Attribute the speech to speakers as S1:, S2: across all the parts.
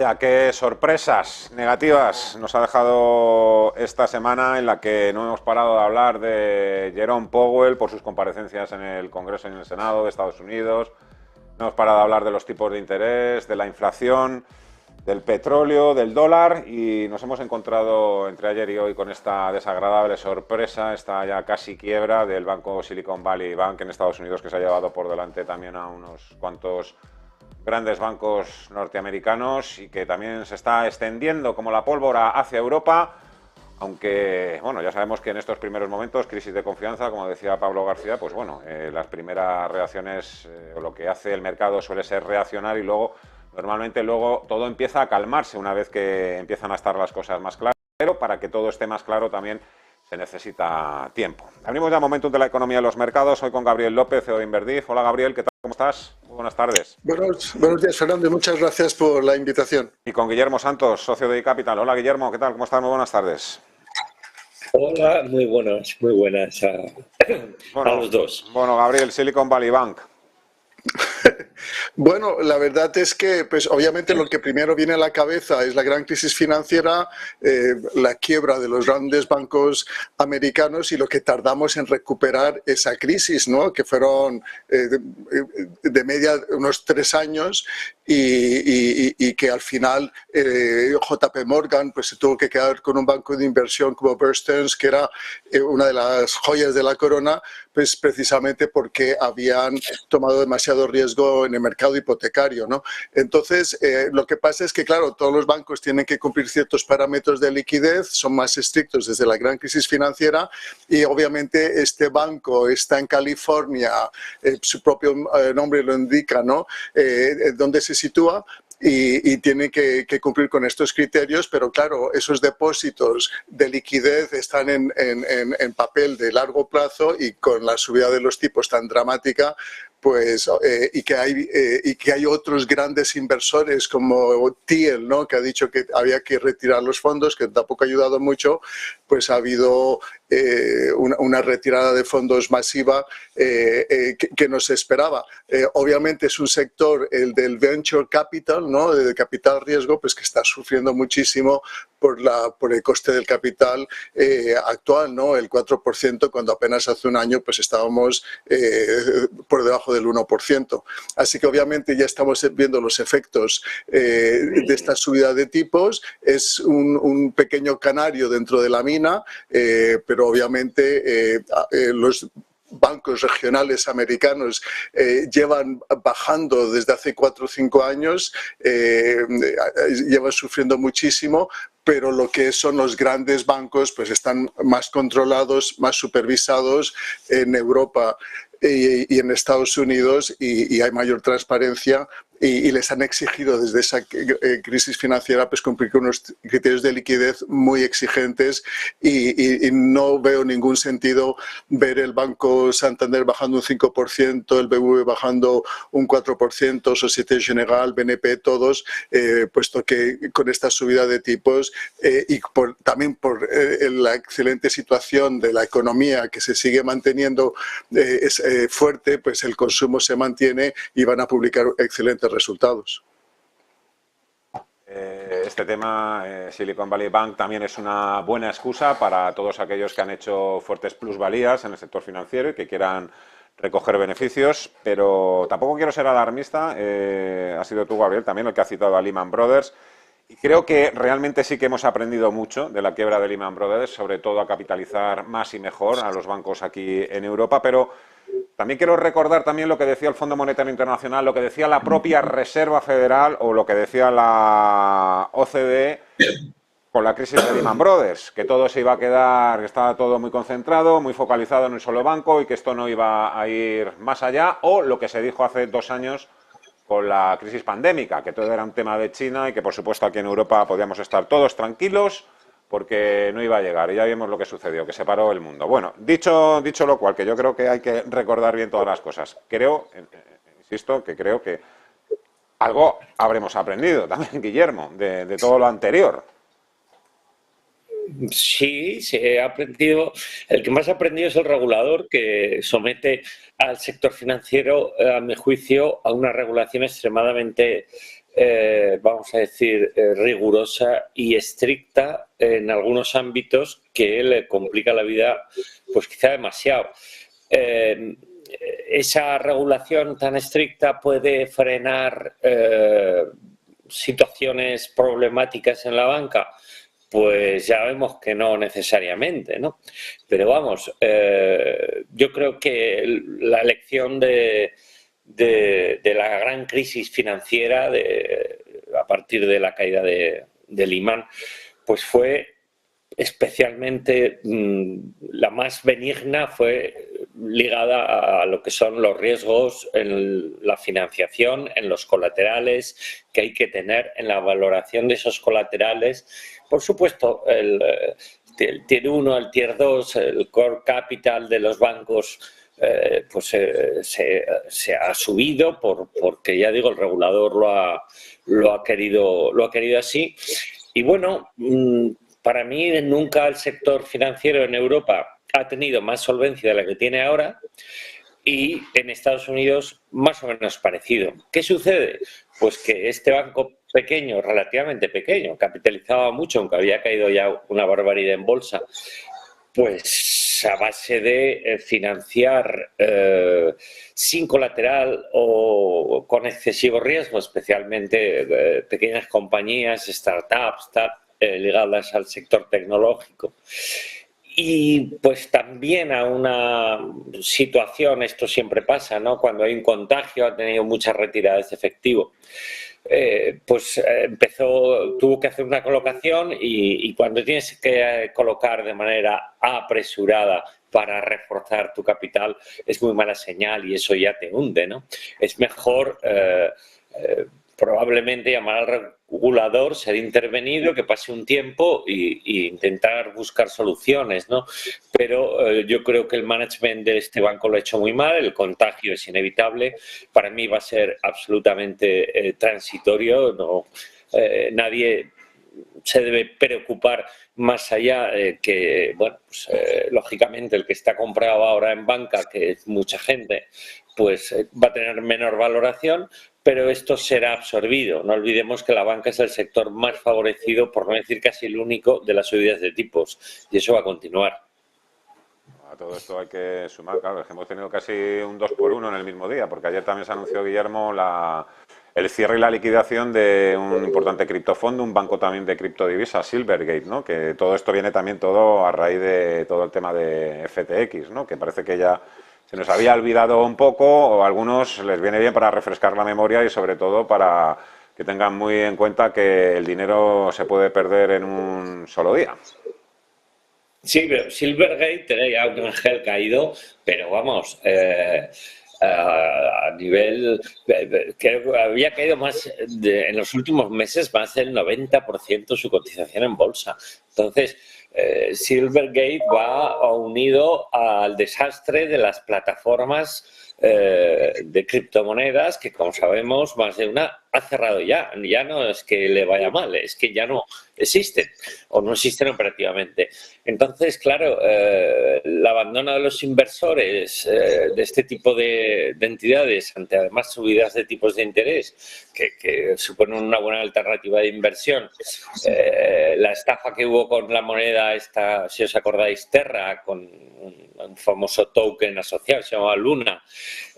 S1: Ya, qué sorpresas negativas nos ha dejado esta semana en la que no hemos parado de hablar de Jerome Powell por sus comparecencias en el Congreso y en el Senado de Estados Unidos. No hemos parado de hablar de los tipos de interés, de la inflación, del petróleo, del dólar y nos hemos encontrado entre ayer y hoy con esta desagradable sorpresa, esta ya casi quiebra del banco Silicon Valley Bank en Estados Unidos, que se ha llevado por delante también a unos cuantos grandes bancos norteamericanos y que también se está extendiendo como la pólvora hacia Europa, aunque, bueno, ya sabemos que en estos primeros momentos, crisis de confianza, como decía Pablo García, pues bueno, las primeras reacciones, o lo que hace el mercado suele ser reaccionar y luego, normalmente luego todo empieza a calmarse una vez que empiezan a estar las cosas más claras, pero para que todo esté más claro también se necesita tiempo. Abrimos ya Momentum de la economía de los mercados, hoy con Gabriel López, CEO de Inverdif. Hola Gabriel, ¿qué tal? ¿Cómo estás? Muy buenas tardes.
S2: Buenos días, Fernando, y muchas gracias por la invitación.
S1: Y con Guillermo Santos, socio de iCapital. Hola Guillermo, ¿qué tal? ¿Cómo estás? Muy buenas tardes.
S3: Hola, muy buenas a
S1: Bueno,
S3: los dos.
S1: bueno, Gabriel, Silicon Valley Bank.
S2: Bueno, la verdad es que, pues obviamente lo que primero viene a la cabeza es la gran crisis financiera, la quiebra de los grandes bancos americanos y lo que tardamos en recuperar esa crisis, ¿no? Que fueron de media unos 3 años y que al final JP Morgan pues se tuvo que quedar con un banco de inversión como Bear Stearns, que era una de las joyas de la corona, pues precisamente porque habían tomado demasiado riesgo en el mercado hipotecario, ¿no? Entonces, lo que pasa es que, claro, todos los bancos tienen que cumplir ciertos parámetros de liquidez, son más estrictos desde la gran crisis financiera y obviamente este banco está en California, su propio nombre lo indica, ¿no? Donde se sitúa. Y tiene que cumplir con estos criterios, pero claro, esos depósitos de liquidez están en papel de largo plazo y con la subida de los tipos tan dramática, pues y que hay otros grandes inversores como Thiel, ¿no? Que ha dicho que había que retirar los fondos, que tampoco ha ayudado mucho, pues ha habido una retirada de fondos masiva que no se esperaba. Obviamente es un sector, el del venture capital, ¿no? De capital riesgo, pues que está sufriendo muchísimo por el coste del capital actual, ¿no? El 4%, cuando apenas hace un año pues estábamos por debajo del 1%. Así que obviamente ya estamos viendo los efectos de esta subida de tipos. Es un pequeño canario dentro de la mina, pero obviamente los bancos regionales americanos llevan bajando desde hace 4 o 5 años, llevan sufriendo muchísimo, pero lo que son los grandes bancos pues están más controlados, más supervisados en Europa y en Estados Unidos y hay mayor transparencia y les han exigido desde esa crisis financiera pues cumplir con unos criterios de liquidez muy exigentes y no veo ningún sentido ver el Banco Santander bajando un 5%, el BBV bajando un 4%, Société Générale, BNP, todos, puesto que con esta subida de tipos y también por la excelente situación de la economía que se sigue manteniendo fuerte, pues el consumo se mantiene y van a publicar excelentes resultados.
S1: Este tema, Silicon Valley Bank, también es una buena excusa para todos aquellos que han hecho fuertes plusvalías en el sector financiero y que quieran recoger beneficios, pero tampoco quiero ser alarmista. Ha sido tú, Gabriel, también el que ha citado a Lehman Brothers. Y creo que realmente sí que hemos aprendido mucho de la quiebra de Lehman Brothers, sobre todo a capitalizar más y mejor a los bancos aquí en Europa, pero también quiero recordar también lo que decía el Fondo Monetario Internacional, lo que decía la propia Reserva Federal o lo que decía la OCDE con la crisis de Lehman Brothers, que todo se iba a quedar, que estaba todo muy concentrado, muy focalizado en un solo banco y que esto no iba a ir más allá, o lo que se dijo hace 2 años con la crisis pandémica, que todo era un tema de China y que por supuesto aquí en Europa podíamos estar todos tranquilos porque no iba a llegar. Y ya vimos lo que sucedió, que se paró el mundo. Bueno, dicho lo cual, que yo creo que hay que recordar bien todas las cosas. Creo, insisto, que creo que algo habremos aprendido también, Guillermo, de todo lo anterior.
S3: Sí, se ha aprendido. El que más ha aprendido es el regulador, que somete al sector financiero, a mi juicio, a una regulación extremadamente vamos a decir, rigurosa y estricta en algunos ámbitos que le complica la vida, pues quizá demasiado. Esa regulación tan estricta puede frenar situaciones problemáticas en la banca. Pues ya vemos que no necesariamente, ¿no? Pero vamos, yo creo que la lección de la gran crisis financiera a partir de la caída de Lehman, pues fue especialmente la más benigna, fue ligada a lo que son los riesgos en la financiación, en los colaterales que hay que tener, en la valoración de esos colaterales. Por supuesto, el Tier 1, el Tier 2, el core capital de los bancos pues se ha subido porque, ya digo, el regulador lo ha querido así. Y bueno, para mí nunca el sector financiero en Europa ha tenido más solvencia de la que tiene ahora, y en Estados Unidos más o menos parecido. ¿Qué sucede? Pues que este banco pequeño, relativamente pequeño, capitalizaba mucho, aunque había caído ya una barbaridad en bolsa, pues a base de financiar sin colateral o con excesivo riesgo, especialmente pequeñas compañías, startups, ligadas al sector tecnológico. Y pues también a una situación, esto siempre pasa, ¿no? Cuando hay un contagio, ha tenido muchas retiradas de efectivo. Tuvo que hacer una colocación, y cuando tienes que colocar de manera apresurada para reforzar tu capital, es muy mala señal y eso ya te hunde, ¿no? Es mejor probablemente llamar al regulador, ser intervenido, que pase un tiempo y intentar buscar soluciones, ¿no? Pero yo creo que el management de este banco lo ha hecho muy mal, el contagio es inevitable, para mí va a ser absolutamente transitorio, no, nadie se debe preocupar más allá que, bueno, pues lógicamente el que está comprado ahora en banca, que es mucha gente, pues va a tener menor valoración, pero esto será absorbido. No olvidemos que la banca es el sector más favorecido, por no decir casi el único, de las subidas de tipos, y eso va a continuar.
S1: A todo esto hay que sumar, claro, es que hemos tenido casi un 2 por 1 en el mismo día, porque ayer también se anunció, Guillermo, el cierre y la liquidación de un importante criptofondo, un banco también de criptodivisas, Silvergate, ¿no? Que todo esto viene también todo a raíz de todo el tema de FTX, ¿no? Que parece que ya se nos había olvidado un poco, o a algunos les viene bien para refrescar la memoria y sobre todo para que tengan muy en cuenta que el dinero se puede perder en un solo día.
S3: Sí, pero Silvergate tenía un ángel caído, pero vamos, a nivel, creo que había caído más en los últimos meses, más del 90% su cotización en bolsa. Entonces, Silvergate va unido al desastre de las plataformas de criptomonedas, que, como sabemos, más de una ha cerrado ya. Ya no es que le vaya mal, es que ya no existen o no existen operativamente. Entonces, claro, el abandono de los inversores de este tipo de entidades, ante además subidas de tipos de interés que suponen una buena alternativa de inversión, la estafa que hubo con la moneda esta, si os acordáis, Terra, con un famoso token asociado, se llamaba Luna,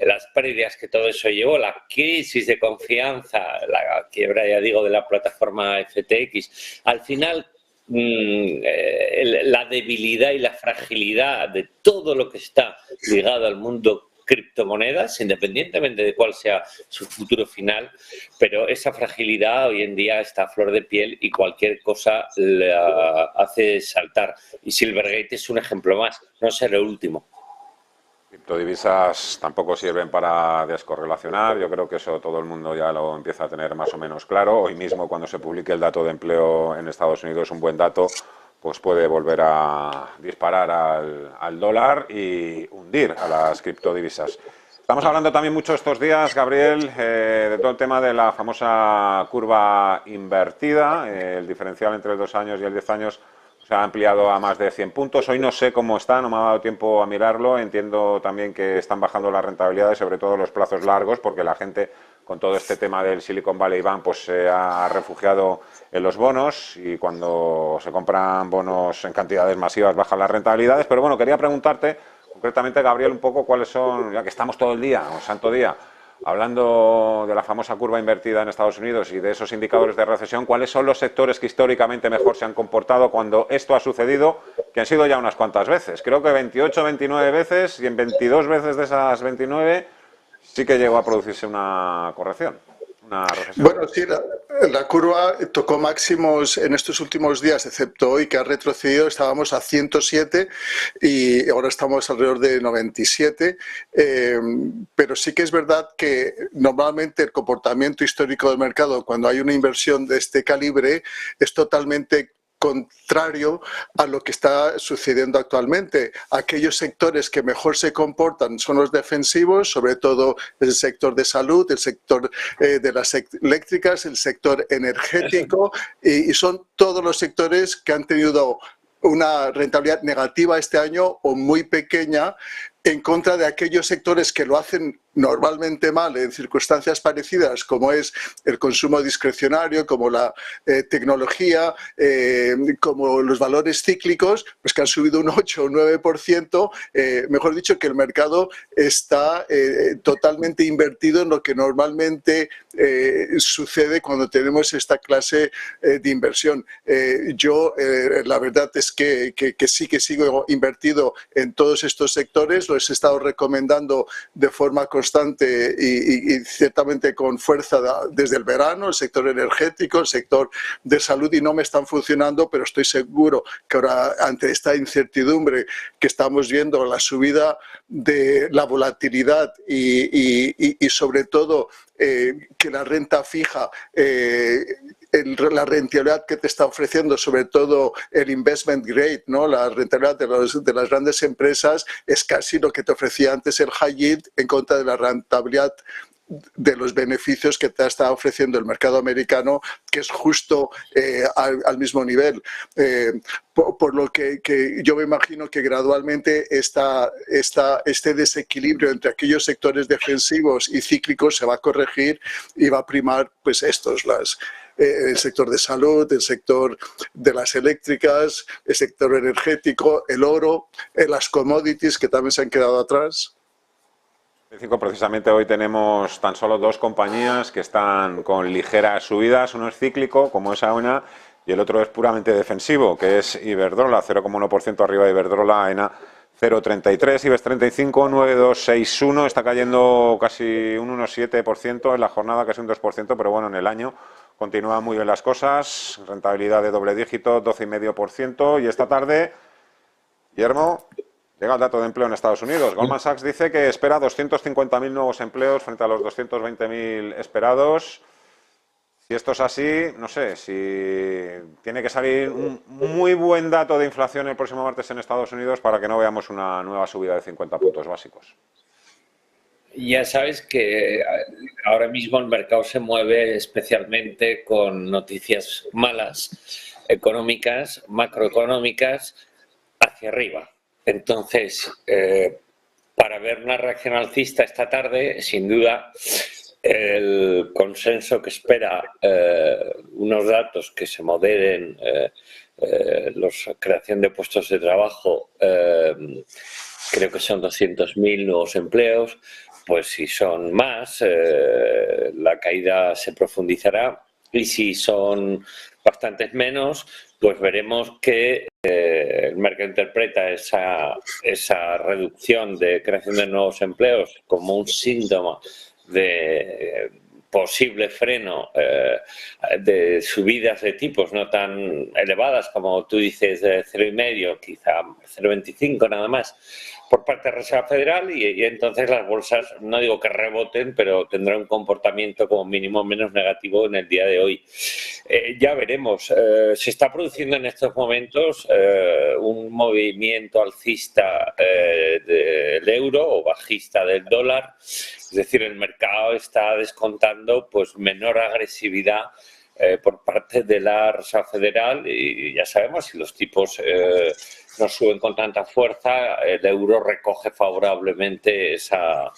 S3: las pérdidas que todo eso llevó, la crisis de confianza, la quiebra, ya digo, de la plataforma FTX, al final la debilidad y la fragilidad de todo lo que está ligado al mundo criptomonedas, independientemente de cuál sea su futuro final, pero esa fragilidad hoy en día está a flor de piel y cualquier cosa la hace saltar. Y Silvergate es un ejemplo más, no será el último.
S1: Criptodivisas tampoco sirven para descorrelacionar, yo creo que eso todo el mundo ya lo empieza a tener más o menos claro. Hoy mismo, cuando se publique el dato de empleo en Estados Unidos, un buen dato, pues puede volver a disparar al dólar y hundir a las criptodivisas. Estamos hablando también mucho estos días, Gabriel, de todo el tema de la famosa curva invertida, el diferencial entre el 2 años y el 10 años se ha ampliado a más de 100 puntos. Hoy no sé cómo está, no me ha dado tiempo a mirarlo. Entiendo también que están bajando las rentabilidades, sobre todo los plazos largos, porque la gente con todo este tema del Silicon Valley Bank, pues se ha refugiado en los bonos y cuando se compran bonos en cantidades masivas bajan las rentabilidades. Pero bueno, quería preguntarte concretamente, Gabriel, un poco cuáles son, ya que estamos todo el día, un santo día, hablando de la famosa curva invertida en Estados Unidos y de esos indicadores de recesión, ¿cuáles son los sectores que históricamente mejor se han comportado cuando esto ha sucedido? Que han sido ya unas cuantas veces. Creo que 28, 29 veces, y en 22 veces de esas 29 sí que llegó a producirse una corrección, una recesión.
S2: Bueno, sí, la curva tocó máximos en estos últimos días, excepto hoy que ha retrocedido, estábamos a 107 y ahora estamos alrededor de 97, pero sí que es verdad que normalmente el comportamiento histórico del mercado cuando hay una inversión de este calibre es totalmente contrario a lo que está sucediendo actualmente. Aquellos sectores que mejor se comportan son los defensivos, sobre todo el sector de salud, el sector de las eléctricas, el sector energético, y son todos los sectores que han tenido una rentabilidad negativa este año o muy pequeña, en contra de aquellos sectores que lo hacen normalmente mal en circunstancias parecidas, como es el consumo discrecionario, como la tecnología, como los valores cíclicos, pues que han subido un 8 o 9%, mejor dicho, que el mercado está totalmente invertido en lo que normalmente sucede cuando tenemos esta clase de inversión. Yo, la verdad es que sí que sigo invertido en todos estos sectores, los he estado recomendando de forma constante y ciertamente con fuerza desde el verano, el sector energético, el sector de salud, y no me están funcionando, pero estoy seguro que ahora, ante esta incertidumbre que estamos viendo, la subida de la volatilidad y sobre todo que la renta fija, la rentabilidad que te está ofreciendo, sobre todo el investment grade, ¿no? La rentabilidad de las grandes empresas es casi lo que te ofrecía antes el high yield en contra de la rentabilidad de los beneficios que te está ofreciendo el mercado americano, que es justo al mismo nivel. Por lo que yo me imagino que gradualmente este desequilibrio entre aquellos sectores defensivos y cíclicos se va a corregir y va a primar pues el sector de salud, el sector de las eléctricas, el sector energético, el oro, las commodities que también se han quedado atrás.
S1: Precisamente hoy tenemos tan solo dos compañías que están con ligeras subidas. Uno es cíclico, como es AENA, y el otro es puramente defensivo, que es Iberdrola, 0,1% arriba de Iberdrola, AENA 0,33, IBEX 35, 9,261, está cayendo casi un 1,7% en la jornada, casi un 2%, pero bueno, en el año continúan muy bien las cosas, rentabilidad de doble dígito, 12,5%, y esta tarde, Guillermo, llega el dato de empleo en Estados Unidos. Goldman Sachs dice que espera 250.000 nuevos empleos frente a los 220.000 esperados. Si esto es así, no sé, si tiene que salir un muy buen dato de inflación el próximo martes en Estados Unidos para que no veamos una nueva subida de 50 puntos básicos.
S3: Ya sabes que ahora mismo el mercado se mueve especialmente con noticias malas, económicas, macroeconómicas, hacia arriba. Entonces, para ver una reacción alcista esta tarde, sin duda, el consenso que espera unos datos que se moderen la creación de puestos de trabajo, creo que son 200.000 nuevos empleos, pues si son más, la caída se profundizará, y si son bastantes menos, pues veremos que el mercado interpreta esa reducción de creación de nuevos empleos como un síntoma de posible freno de subidas de tipos no tan elevadas como tú dices, de 0,5, quizá 0,25 nada más, por parte de la Reserva Federal, y entonces las bolsas, no digo que reboten, pero tendrán un comportamiento como mínimo menos negativo en el día de hoy. Ya veremos. Se está produciendo en estos momentos un movimiento alcista del euro o bajista del dólar. Es decir, el mercado está descontando pues menor agresividad por parte de la Reserva Federal, y ya sabemos, si los tipos no suben con tanta fuerza, el euro recoge favorablemente esa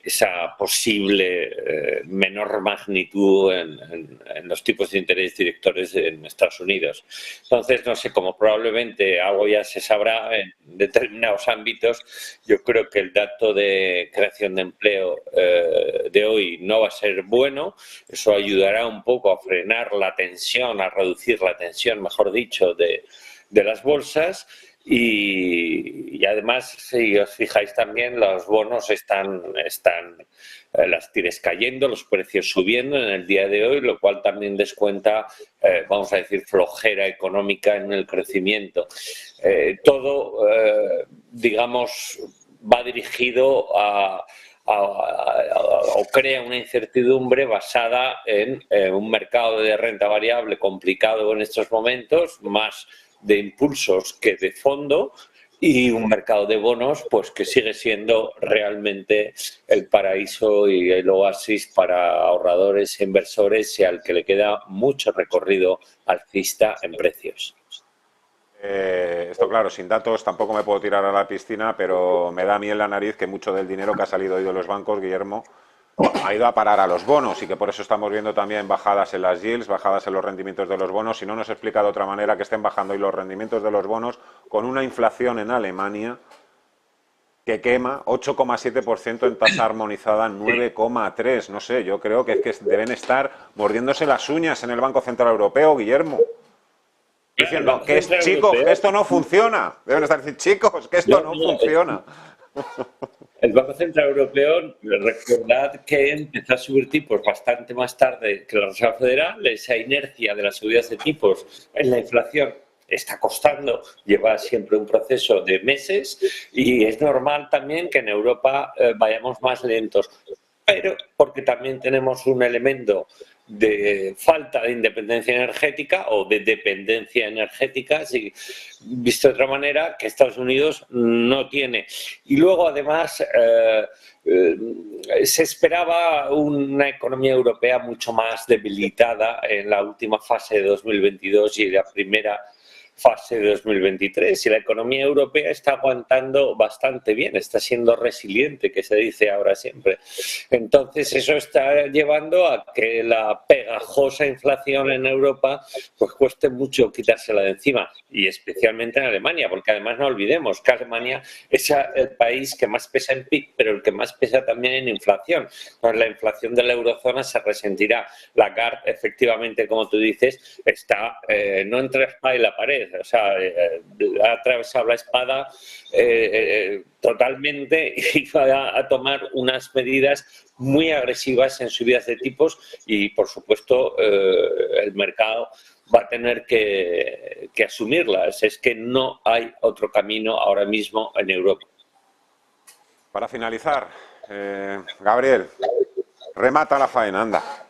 S3: esa posible menor magnitud en los tipos de interés directores en Estados Unidos. Entonces, no sé, como probablemente algo ya se sabrá en determinados ámbitos, yo creo que el dato de creación de empleo de hoy no va a ser bueno. Eso ayudará un poco a frenar la tensión, a reducir la tensión, mejor dicho, de las bolsas. Y además, si os fijáis también, los bonos están las tires cayendo, los precios subiendo en el día de hoy, lo cual también descuenta, vamos a decir, flojera económica en el crecimiento. Todo, digamos, va dirigido o crea una incertidumbre basada en un mercado de renta variable complicado en estos momentos, más de impulsos que de fondo, y un mercado de bonos pues que sigue siendo realmente el paraíso y el oasis para ahorradores e inversores, y al que le queda mucho recorrido alcista en precios.
S1: Esto claro, sin datos tampoco me puedo tirar a la piscina, pero me da a mí en la nariz que mucho del dinero que ha salido hoy de los bancos, Guillermo, ha ido a parar a los bonos, y que por eso estamos viendo también bajadas en las yields, bajadas en los rendimientos de los bonos. Y no nos explica de otra manera que estén bajando hoy los rendimientos de los bonos con una inflación en Alemania que quema 8,7% en tasa armonizada, 9,3%. No sé, yo creo que es que deben estar mordiéndose las uñas en el Banco Central Europeo, Guillermo. Diciendo que chicos, que esto no funciona. Deben estar diciendo, chicos, que esto no funciona.
S3: El Banco Central Europeo, recordad que empezó a subir tipos bastante más tarde que la Reserva Federal. Esa inercia de las subidas de tipos en la inflación está costando, lleva siempre un proceso de meses, y es normal también que en Europa vayamos más lentos, pero porque también tenemos un elemento de falta de independencia energética o de dependencia energética, si visto de otra manera, que Estados Unidos no tiene. Y luego, además, se esperaba una economía europea mucho más debilitada en la última fase de 2022 y la primera fase de 2023, y la economía europea está aguantando bastante bien, está siendo resiliente, que se dice ahora siempre. Entonces eso está llevando a que la pegajosa inflación en Europa pues cueste mucho quitársela de encima, y especialmente en Alemania, porque además no olvidemos que Alemania es el país que más pesa en PIB, pero el que más pesa también en inflación. Pues la inflación de la eurozona se resentirá. Lagarde, efectivamente, como tú dices, está no entre la espada y la pared. O sea, ha atravesado la espada totalmente, y va a tomar unas medidas muy agresivas en subidas de tipos, y por supuesto el mercado va a tener que asumirlas. Es que no hay otro camino ahora mismo en Europa.
S1: Para finalizar, Gabriel, remata la faena, anda.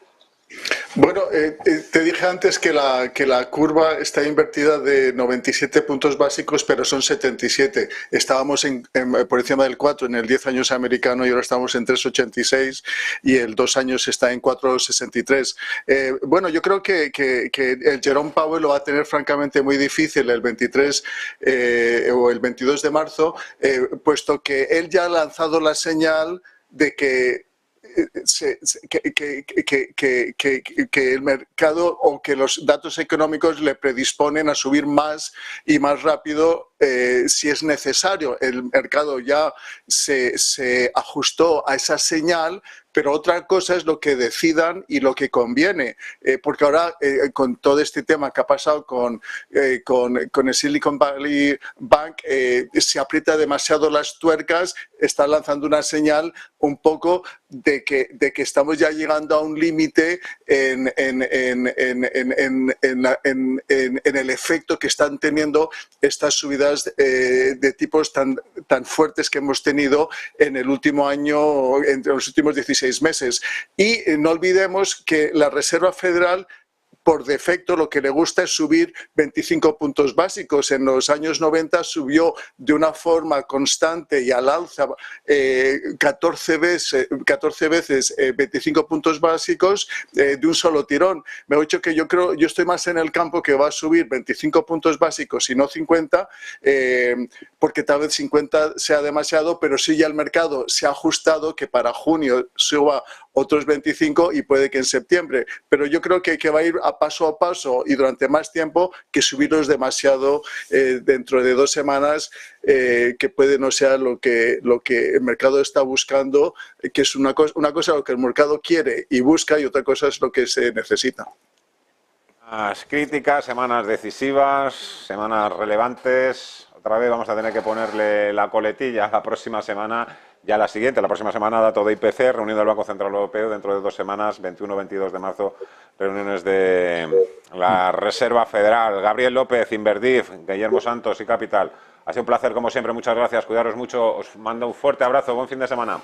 S2: Bueno, te dije antes que la curva está invertida de 97 puntos básicos, pero son 77. Estábamos por encima del 4 en el 10 años americano, y ahora estamos en 3,86, y el 2 años está en 4,63. Bueno, yo creo que el Jerome Powell lo va a tener francamente muy difícil el 23 o el 22 de marzo, puesto que él ya ha lanzado la señal de que el mercado o que los datos económicos le predisponen a subir más y más rápido si es necesario. El mercado ya se ajustó a esa señal, pero otra cosa es lo que decidan y lo que conviene, porque ahora con todo este tema que ha pasado con el Silicon Valley Bank, se aprieta demasiado las tuercas, está lanzando una señal un poco de que estamos ya llegando a un límite en el efecto que están teniendo estas subidas de tipos tan fuertes que hemos tenido en el último año, entre los últimos 16 meses. Y no olvidemos que la Reserva Federal por defecto lo que le gusta es subir 25 puntos básicos. En los años 90 subió de una forma constante y al alza 14 veces 25 puntos básicos de un solo tirón. Me he dicho que yo estoy más en el campo que va a subir 25 puntos básicos y no 50, porque tal vez 50 sea demasiado, pero sí ya el mercado se ha ajustado que para junio suba otros 25 y puede que en septiembre. Pero yo creo que va a ir a paso y durante más tiempo que subirlos demasiado dentro de 2 semanas, que puede no ser lo que el mercado está buscando, que es una cosa lo que el mercado quiere y busca y otra cosa es lo que se necesita.
S1: Semanas críticas, semanas decisivas, semanas relevantes. Otra vez vamos a tener que ponerle la coletilla la próxima semana, ya la siguiente, la próxima semana, dato de IPC, reunión del Banco Central Europeo dentro de 2 semanas, 21-22 de marzo, reuniones de la Reserva Federal. Gabriel López, Inverdif, Guillermo Santos y Capital. Ha sido un placer, como siempre, muchas gracias, cuidaros mucho, os mando un fuerte abrazo, buen fin de semana.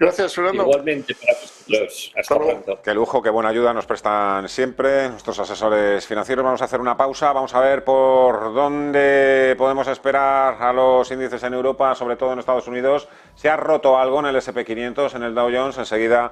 S2: Gracias, Fernando.
S3: Igualmente para vosotros. Hasta pronto.
S1: Qué lujo, qué buena ayuda nos prestan siempre nuestros asesores financieros. Vamos a hacer una pausa, vamos a ver por dónde podemos esperar a los índices en Europa, sobre todo en Estados Unidos. Se ha roto algo en el S&P 500, en el Dow Jones. Enseguida